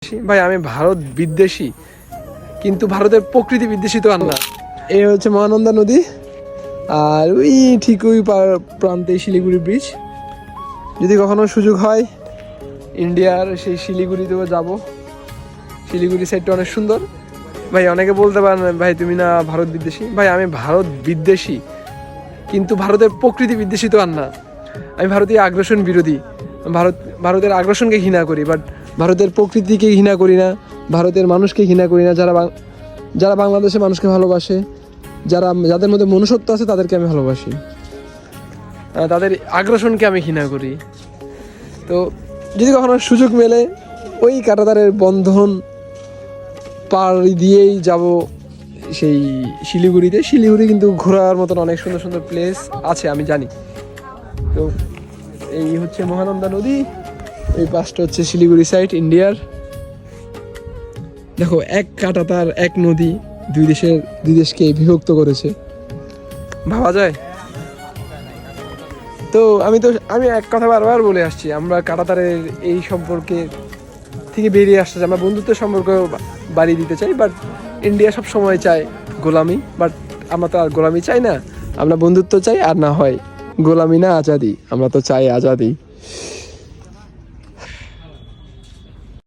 ভাই আমি ভারত বিদ্বেষী, কিন্তু ভারতের প্রকৃতি বিদ্বেষী তো আর না। এই হচ্ছে মহানন্দা নদী, আর ওই ঠিক ওই প্রান্তে শিলিগুড়ি ব্রিজ। যদি কখনো সুযোগ হয় ইন্ডিয়ার সেই শিলিগুড়িতেও যাব। শিলিগুড়ি সাইডটা অনেক সুন্দর। ভাই অনেকে বলতে পারেন ভাই তুমি না ভারত বিদ্বেষী। ভাই আমি ভারত বিদ্বেষী, কিন্তু ভারতের প্রকৃতি বিদ্বেষী তো আর না। আমি ভারতীয় আগ্রাসন বিরোধী। ভারতের আগ্রাসনকে ঘৃণা করি, বাট ভারতের প্রকৃতিকে ঘৃণা করি না, ভারতের মানুষকে ঘৃণা করি না। যারা বাংলাদেশের মানুষকে ভালোবাসে, যাদের মধ্যে মনুষ্যত্ব আছে তাদেরকে আমি ভালোবাসি, তাদের আগ্রাসনকে আমি ঘৃণা করি। তো যদি কখনো সুযোগ মেলে ওই কাঁটাতারের বন্ধন পাড়ি দিয়েই যাব সেই শিলিগুড়িতে। শিলিগুড়ি কিন্তু ঘোরার মতন অনেক সুন্দর সুন্দর প্লেস আছে আমি জানি। তো এই হচ্ছে মহানন্দা নদী, এই পাশটা হচ্ছে শিলিগুড়ি সাইড ইন্ডিয়ার। দেখো এক কাঁটাতার এক নদী দুই দেশকে বিভক্ত করেছে, ভাবা যায়? তো আমি এক কথা বারবার বলে আসছি, আমরা কাঁটাতারের এই সম্পর্কে থেকে বেরিয়ে আসতে চাই, আমরা বন্ধুত্বের সম্পর্ক বাড়িয়ে দিতে চাই। বাট ইন্ডিয়া সব সময় চায় গোলামি, বাট আমরা তো আর গোলামি চাই না, আমরা বন্ধুত্ব চাই। আর না হয় গোলামি না আজাদি, আমরা তো চাই আজাদি।